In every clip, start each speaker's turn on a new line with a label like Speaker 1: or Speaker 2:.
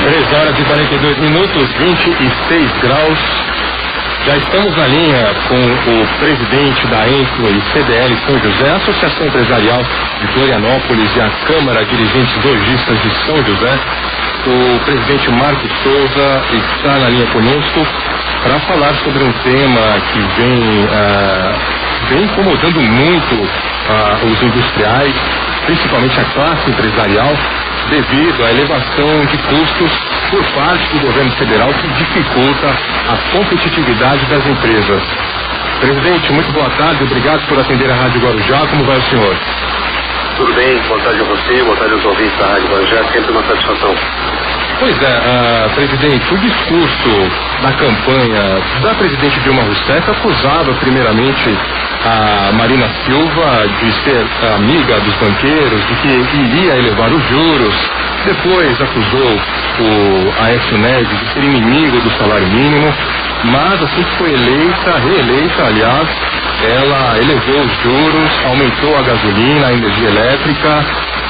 Speaker 1: 3h42, 26 graus. Já estamos na linha com o presidente da Influ CDL São José, Associação Empresarial de Florianópolis, e a Câmara Dirigentes Lojistas de São José. O presidente Marcos Souza está na linha conosco para falar sobre um tema que vem incomodando muito os industriais, principalmente a classe empresarial, devido à elevação de custos por parte do governo federal, que dificulta a competitividade das empresas. Presidente, muito boa tarde, obrigado por atender a Rádio Guarujá. Como vai o senhor?
Speaker 2: Tudo bem, boa tarde a você, boa tarde aos ouvintes da Rádio Guarujá, sempre uma satisfação.
Speaker 1: Pois é, presidente, o discurso da campanha da presidente Dilma Rousseff acusava primeiramente a Marina Silva de ser amiga dos banqueiros, de que iria elevar os juros. Depois acusou o Aécio Neves de ser inimigo do salário mínimo, mas assim que foi reeleita, aliás, ela elevou os juros, aumentou a gasolina, a energia elétrica.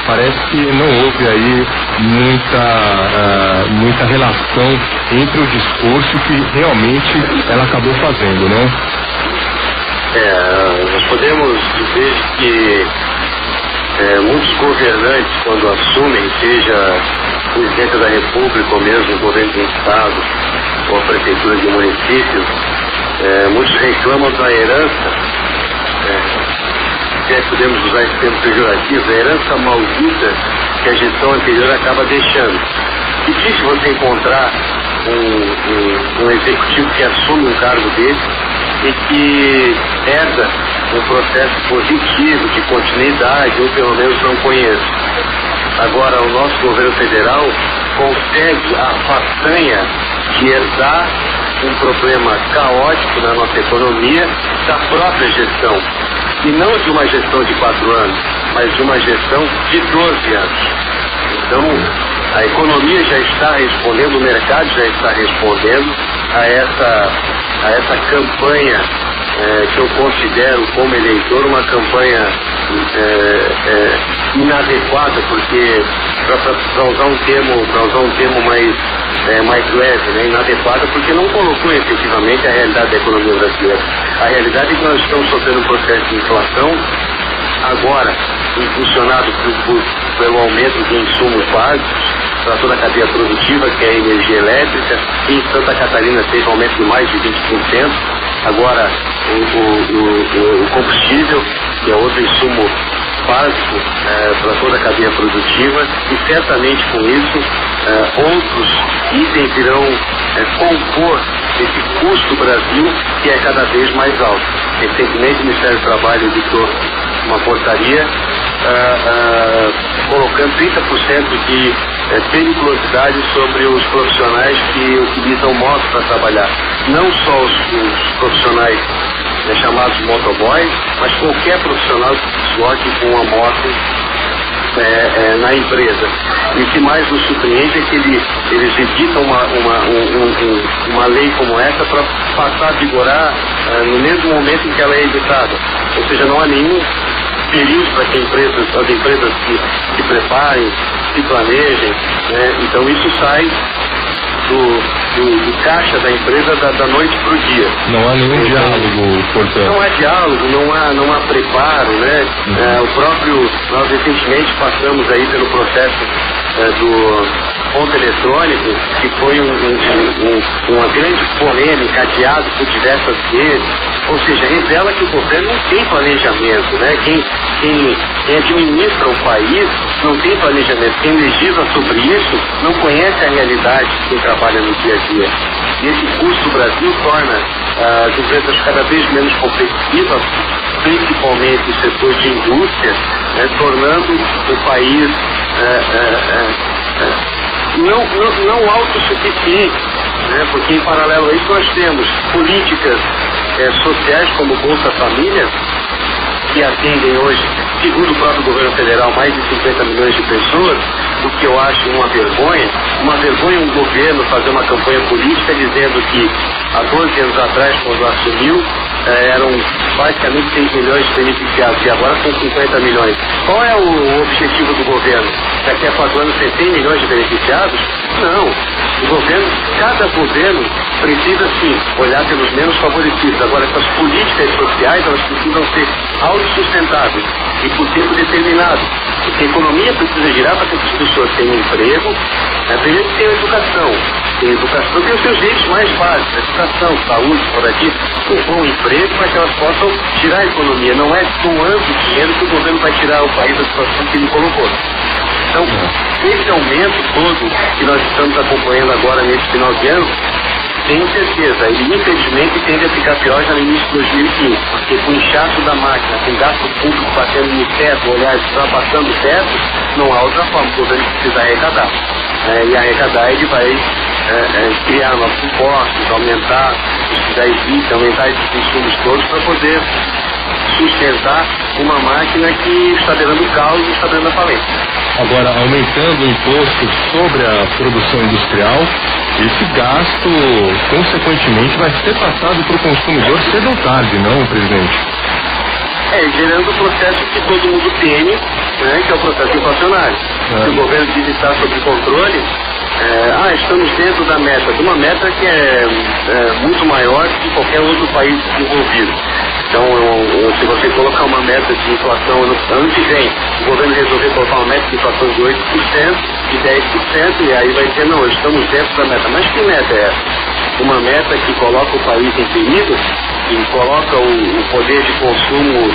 Speaker 1: Parece que não houve aí muita relação entre o discurso que realmente ela acabou fazendo, não?
Speaker 2: Nós podemos dizer que muitos governantes, quando assumem, seja o presidente da República ou mesmo o governo do Estado ou a prefeitura de municípios, muitos reclamam da herança, se podemos usar esse termo pejorativo, a herança maldita que a gestão anterior acaba deixando. Difícil você encontrar um executivo que assume um cargo desse e que herda um processo positivo de continuidade, ou pelo menos não conheço. Agora, o nosso governo federal consegue a façanha de herdar um problema caótico na nossa economia da própria gestão. E não de uma gestão de 4 anos, mas de uma gestão de 12 anos. Então, a economia já está respondendo, o mercado já está respondendo a essa campanha que eu considero como eleitor uma campanha inadequada, porque para usar um termo mais leve, né, inadequada, porque não colocou efetivamente a realidade da economia brasileira. A realidade é que nós estamos sofrendo um processo de inflação, agora impulsionado pelo aumento de insumos básicos para toda a cadeia produtiva, que é a energia elétrica. Em Santa Catarina teve um aumento de mais de 20%. Agora o combustível, que é outro insumo básico para toda a cadeia produtiva, e certamente com isso outros itens irão compor esse custo do Brasil, que é cada vez mais alto. Recentemente o Ministério do Trabalho editou uma portaria colocando 30% de periculosidade sobre os profissionais que utilizam motos para trabalhar. Não só os profissionais chamados motoboys, mas qualquer profissional que se desloque com uma moto na empresa. E o que mais nos surpreende é que eles editam uma lei como essa para passar a vigorar no mesmo momento em que ela é editada. Ou seja, não há nenhum período para que as empresas se preparem, se planejem, né? Então isso sai do caixa da empresa da noite para o dia.
Speaker 1: Não há nenhum diálogo, portanto.
Speaker 2: Não há diálogo, não há preparo, né? Nós recentemente passamos aí pelo processo do ponto eletrônico, que foi uma grande polêmica, adiado por diversas vezes. Ou seja, revela que o governo não tem planejamento, né? Quem administra o país não tem planejamento. Quem legisla sobre isso não conhece a realidade de quem trabalha no dia a dia. E esse custo do Brasil torna as empresas cada vez menos competitivas, principalmente o setor de indústria, né? Tornando o país não autossuficiente, né? Porque em paralelo a isso nós temos políticas sociais como Bolsa Família, que atendem hoje, segundo o próprio governo federal, mais de 50 milhões de pessoas, o que eu acho uma vergonha um governo fazer uma campanha política dizendo que há 12 anos atrás, quando assumiu, eram basicamente 6 milhões de beneficiados e agora são 50 milhões. Qual é o objetivo do governo? Daqui a 4 anos ter 100 milhões de beneficiados? Não. Cada governo precisa sim olhar pelos menos favorecidos. Agora, essas políticas sociais, elas precisam ser autossustentáveis e por tempo determinado. Porque a economia precisa girar para que as pessoas tenham emprego, primeiro tem a educação. Tem os seus direitos mais básicos, educação, saúde, moradia, um bom emprego para que elas possam tirar a economia. Não é doando dinheiro que o governo vai tirar o país da situação que ele colocou. Então, esse aumento todo que nós estamos acompanhando agora nesse final de ano, tenho certeza, ele infelizmente tende a ficar pior já no início de 2015, porque com o inchaço da máquina, com o gasto público batendo no teto, ultrapassando o teto, não há outra forma, o governo precisa arrecadar. E arrecadar ele vai criar novos impostos, aumentar os da existe, aumentar esses insumos todos para poder sustentar uma máquina que está dando caos e está dando a falência.
Speaker 1: Agora, aumentando o imposto sobre a produção industrial, esse gasto, consequentemente, vai ser passado para o consumidor cedo ou tarde, não, presidente?
Speaker 2: Gerando o processo que todo mundo teme, né, que é o processo inflacionário. Se o governo diz estar sob controle, estamos dentro da meta, de uma meta que é muito maior que qualquer outro país desenvolvido. Então, se você colocar uma meta de inflação ano que vem, o governo resolver colocar uma meta de inflação de 8%, de 10%, e aí vai dizer, não, estamos dentro da meta. Mas que meta é essa? Uma meta que coloca o país em perigo, que coloca o poder de consumo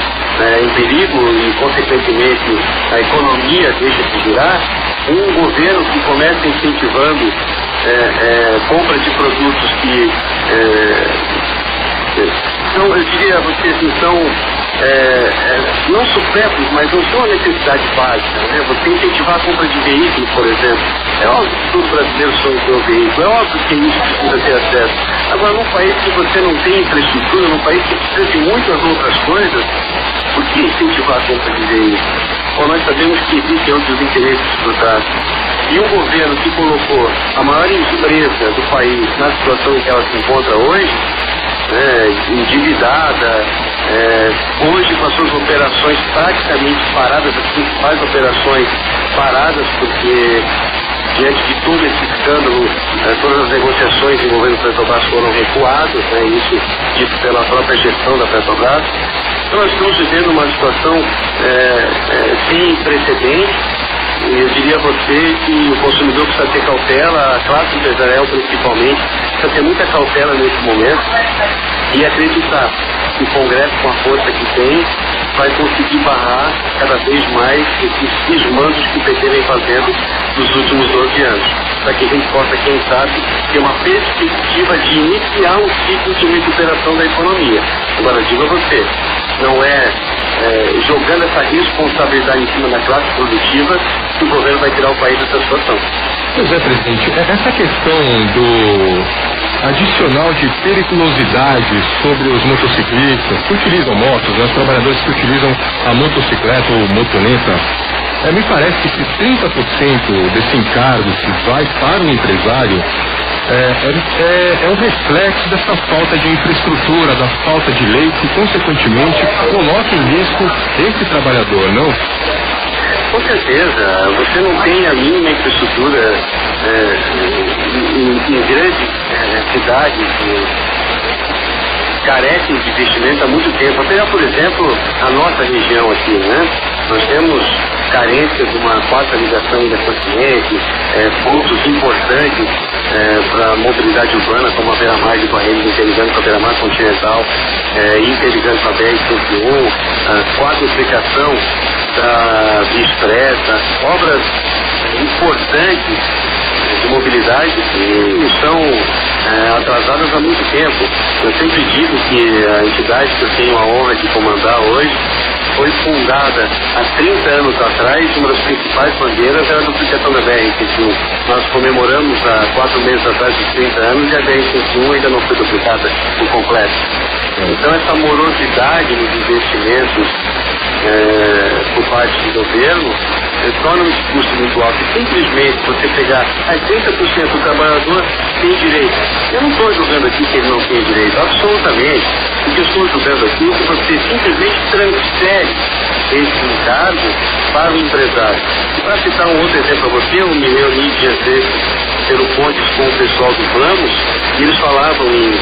Speaker 2: em perigo e, consequentemente, a economia deixa de girar. Um governo que começa incentivando compra de produtos que eu diria a você assim, são não supérfluos, mas não são a necessidade básica, né? Você incentivar a compra de veículos, por exemplo, é óbvio que todo brasileiro sonha ter um veículo, é óbvio que isso precisa ter acesso. Agora, num país que você não tem infraestrutura, num país que precisa de muitas outras coisas, por que incentivar a compra de veículos? Bom, nós sabemos que existem outros interesses por trás. E um governo que colocou a maior empresa do país na situação em que ela se encontra hoje, endividada, hoje com as suas operações praticamente paradas, as principais operações paradas, porque diante de todo esse escândalo, todas as negociações envolvendo a Petrobras foram recuadas, isso dito pela própria gestão da Petrobras. Então nós estamos vivendo uma situação sem precedentes. Eu diria a você que o consumidor precisa ter cautela, a classe empresarial principalmente, precisa ter muita cautela nesse momento e acreditar que o Congresso, com a força que tem, vai conseguir barrar cada vez mais esses desmandos que o PT vem fazendo nos últimos 12 anos, para que a gente possa, quem sabe, ter uma perspectiva de iniciar um ciclo de recuperação da economia. Agora, digo a você, não jogando essa responsabilidade em cima da classe produtiva que o governo vai tirar o país dessa situação.
Speaker 1: Pois é, presidente, essa questão do adicional de periculosidade sobre os motociclistas que utilizam motos, os trabalhadores que utilizam a motocicleta ou motoneta, me parece que 30% desse encargo que vai para o empresário é um reflexo dessa falta de infraestrutura, da falta de lei que, consequentemente, coloca em risco esse trabalhador, não?
Speaker 2: Com certeza, você não tem a mínima infraestrutura em grandes cidades que carecem de investimento há muito tempo. Vou pegar, por exemplo, a nossa região aqui, né? Nós temos carência de uma quarta ligação ainda consciente, pontos importantes para a mobilidade urbana, como a Beira-Mar de Barreiros, interligando com a Beira-Mar Continental, interligando com a BR-101, a quadruplicação da Via Expressa, obras importantes de mobilidade que são atrasadas há muito tempo. Eu sempre digo que a entidade que eu tenho a honra de comandar hoje foi fundada há 30 anos atrás. Uma das principais bandeiras era a duplicação da BR-101. Nós comemoramos há 4 meses atrás os 30 anos e a BR-101 ainda não foi duplicada por completo. Então essa morosidade nos investimentos por parte do governo torna o custo muito alto. E simplesmente você pegar 30% do trabalhador tem direito. Eu não estou julgando aqui que ele não tem direito, absolutamente. O que eu estou julgando aqui é que você simplesmente transfere esse encargo para o empresário. E para citar um outro exemplo para você, eu me reuni dias desses pelo Pontes com o pessoal do Vamos, e eles falavam em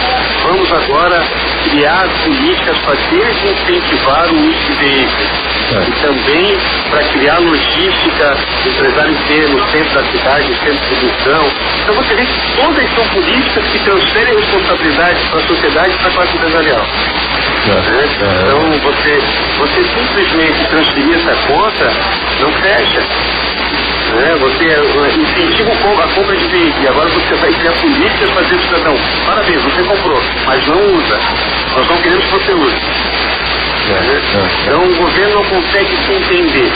Speaker 2: vamos agora criar políticas para desincentivar o uso de veículos. E também para criar logística, empresário ter no centro da cidade, no centro de produção. Então você vê que todas são políticas que transferem responsabilidade para a sociedade e para a classe empresarial. Então você simplesmente transferir essa conta não fecha. Você incentiva a compra de veículos e agora você vai criar políticas para dizer ao cidadão: parabéns, você comprou, mas não usa. Nós não queremos que você use. Então o governo não consegue se entender.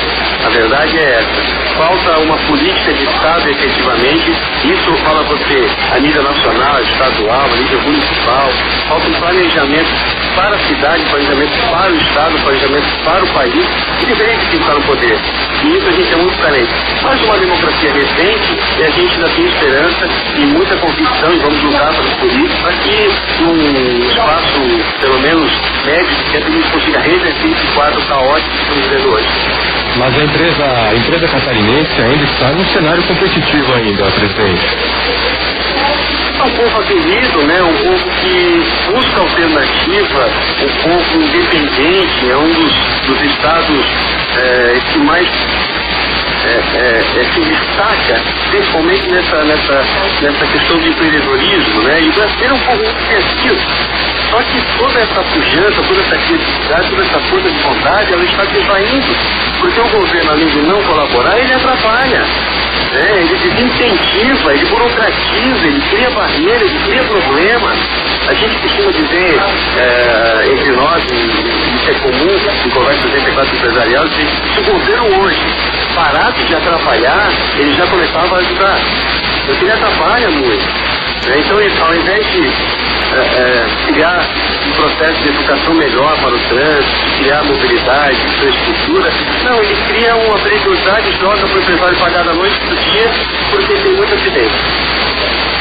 Speaker 2: A verdade é essa. Falta uma política de Estado efetivamente. Isso fala você a nível nacional, estadual, a nível municipal. Falta um planejamento para a cidade, planejamento para o Estado, planejamento para o país, e diferente de quem está no poder. E isso a gente é muito carente. Mas uma democracia recente, e a gente ainda tem esperança e muita convicção, e vamos lutar por isso, para que num espaço, pelo menos médio, que a gente consiga reverter esse quadro caótico que estamos vivendo hoje.
Speaker 1: Mas a empresa catarinense ainda está num cenário competitivo ainda, presidente.
Speaker 2: É um povo aguerrido, né? Um povo que busca alternativa, um povo independente, é um dos estados que mais se destaca, principalmente nessa questão de empreendedorismo, né? E o brasileiro é um povo muito criativo. Só que toda essa pujança, toda essa criatividade, toda essa força de vontade, ela está desvaindo. Porque o governo, além de não colaborar, ele atrapalha. Ele desincentiva, ele burocratiza, ele cria barreira, ele cria problema. A gente costuma dizer, entre nós, isso é comum em conversas entre a classe empresarial, que se o governo hoje parasse de atrapalhar, ele já começava a ajudar. Porque ele atrapalha muito. Então, ao invés de criar um processo de educação melhor para o trânsito, criar mobilidade, infraestrutura, não, ele cria uma periculosidade e joga para o empresário pagar da noite para o dia, porque tem muito acidente.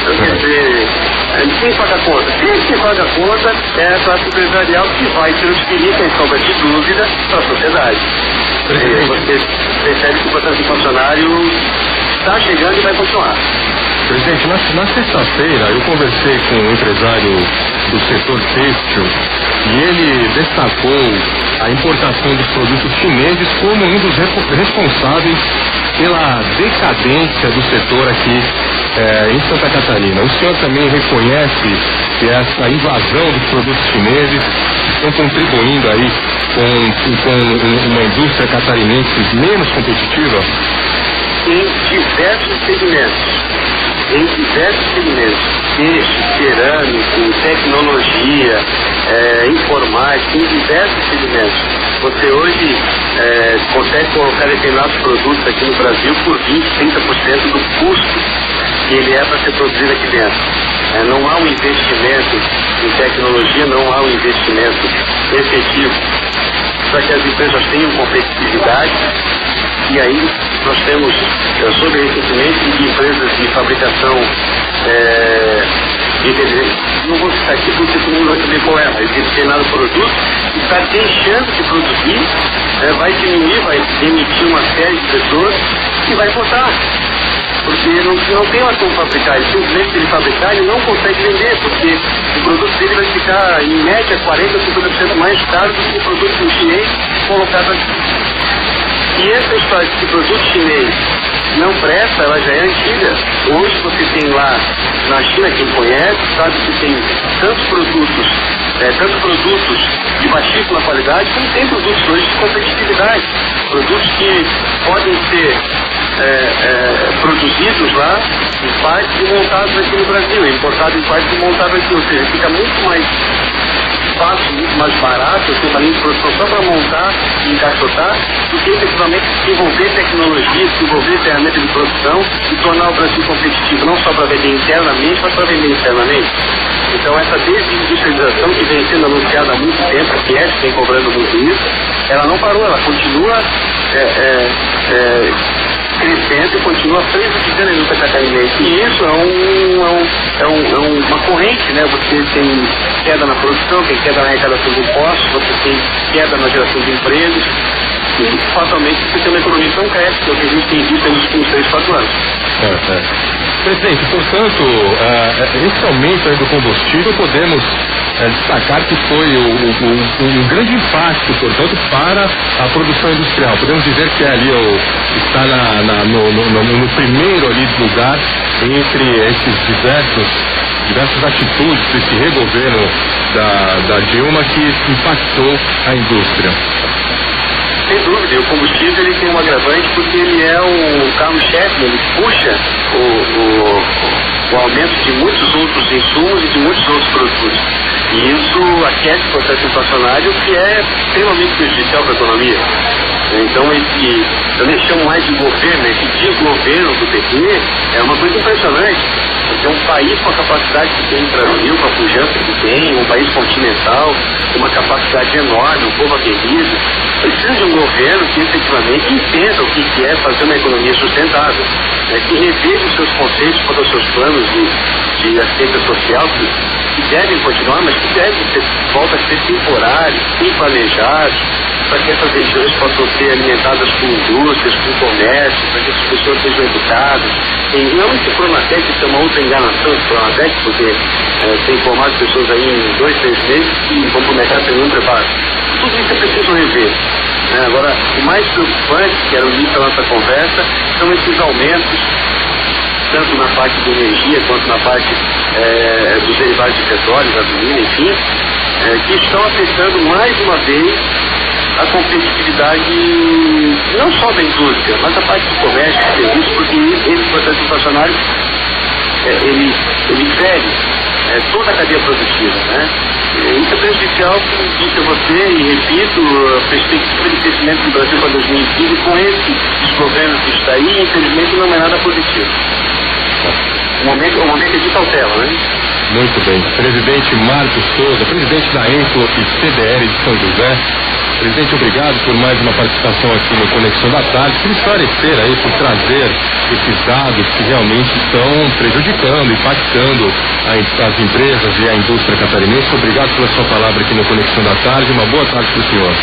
Speaker 2: Então, quer dizer, quem paga a conta? Quem paga a conta é a classe empresarial que vai transferir, sem sombra de dúvida, para a sociedade. Você percebe que o processo de funcionário está chegando e vai continuar.
Speaker 1: Presidente, na sexta-feira eu conversei com um empresário do setor têxtil e ele destacou a importação dos produtos chineses como um dos responsáveis pela decadência do setor aqui em Santa Catarina. O senhor também reconhece que essa invasão dos produtos chineses estão contribuindo aí com uma indústria catarinense menos competitiva?
Speaker 2: Em diversos segmentos. Peixe, cerâmico, tecnologia, informática, em diversos segmentos. Você hoje consegue colocar determinados produtos aqui no Brasil por 20%, 30% do custo que ele é para ser produzido aqui dentro. Não há um investimento em tecnologia, não há um investimento efetivo para que as empresas tenham competitividade. E aí nós temos, sob recentemente, empresas de fabricação não vou citar aqui porque todo mundo vai saber qual é, mas determinado produto está deixando de produzir, vai diminuir, vai demitir uma série de pessoas e vai botar. Porque não tem mais como fabricar, ele simplesmente se ele fabricar, ele não consegue vender, porque o produto dele vai ficar em média 40% a 50% mais caro do que o produto chinês colocado aqui. E essa história de que produto chinês não presta, ela já é antiga. Hoje você tem lá na China, quem conhece, sabe que tem tantos produtos de baixíssima qualidade, como tem produtos hoje de competitividade. Produtos que podem ser produzidos lá em partes e montados aqui no Brasil, importados em partes e montados aqui, ou seja, fica muito mais fácil, muito mais barato, eu tenho uma linha de produção só para montar e encaixotar, do que efetivamente desenvolver tecnologia, desenvolver ferramentas de produção e tornar o Brasil competitivo, não só para vender internamente, mas para vender externamente. Então essa desindustrialização que vem sendo anunciada há muito tempo, que vem cobrando muito isso, ela não parou, ela continua crescendo e continua prejudicando a indústria catarinense. E isso é uma corrente, né? Você tem queda na produção, tem queda na arrecadação de impostos, você tem queda na geração de empregos e fatalmente você tem uma economia que não cresce, que é o que a gente tem visto nos últimos 3-4 anos.
Speaker 1: Presidente, portanto, esse aumento aí do combustível podemos destacar que foi um grande impacto, portanto, para a produção industrial. Podemos dizer que ali está no primeiro ali lugar entre esses diversas atitudes desse regoverno da Dilma que impactou a indústria.
Speaker 2: Sem dúvida, o combustível ele tem um agravante porque ele é o carro-chefe, ele puxa o aumento de muitos outros insumos e de muitos outros produtos. E isso aquece o processo inflacionário, que é extremamente prejudicial para a economia. Então, eu nem chamo mais de governo, esse desgoverno do PT é uma coisa impressionante. Porque é um país com a capacidade que tem o Brasil, com a pujança que tem, um país continental, com uma capacidade enorme, um povo aguerrido, precisa de um governo que efetivamente entenda o que é fazer uma economia sustentável, que reveja os seus conceitos quanto aos seus planos de assistência social, que devem continuar, mas que devem volta a ser temporários, bem planejados, para que essas regiões possam ser alimentadas com indústrias, com comércio, para que as pessoas sejam educadas. E não esse Pronatec, que é uma outra enganação do Pronatec, porque tem formado pessoas aí em 2-3 meses e vão para o mercado sem nenhum preparo. Tudo isso é preciso rever. Agora, o mais preocupante, que era o início da nossa conversa, são esses aumentos, tanto na parte de energia quanto na parte dos derivados de petróleo, gasolina, enfim, que estão afetando mais uma vez a competitividade não só da indústria, mas da parte do comércio, do serviço, porque esse processo inflacionário ele fere toda a cadeia produtiva, né? Isso é prejudicial, como disse a você, e repito, a perspectiva de crescimento do Brasil para 2015 com esse desgoverno que está aí, infelizmente não é nada positivo. O momento é de cautela, né?
Speaker 1: Muito bem. Presidente Marcos Souza, presidente da ENCLO e CDL de São José. Presidente, obrigado por mais uma participação aqui no Conexão da Tarde, por esclarecer aí, por trazer esses dados que realmente estão prejudicando, impactando as empresas e a indústria catarinense. Obrigado pela sua palavra aqui no Conexão da Tarde. Uma boa tarde para o senhor.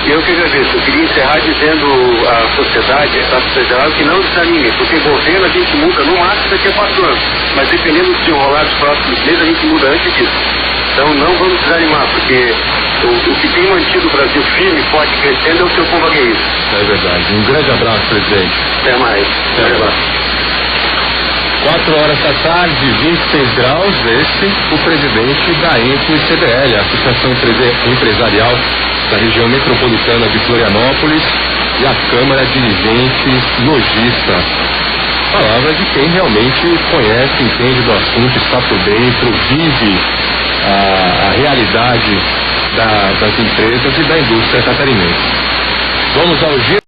Speaker 2: Eu que agradeço. Eu queria encerrar dizendo à sociedade, à classe federal, que não desanime, porque governo a gente muda no máximo daqui a 4 anos, mas dependendo de enrolar os próximos meses, a gente muda antes disso. Então não vamos desanimar, porque o que tem mantido o Brasil firme, forte e crescendo é o seu povo aguerrido.
Speaker 1: É verdade. Um grande abraço, presidente.
Speaker 2: Até mais.
Speaker 1: Até mais. 4 horas da tarde, 26 graus, o presidente da ENCLO e CDL, a Associação Empresarial da região metropolitana de Florianópolis, e a Câmara Dirigente Logista. Palavra de quem realmente conhece, entende do assunto, está por dentro, vive a realidade das empresas e da indústria catarinense. Vamos ao giro.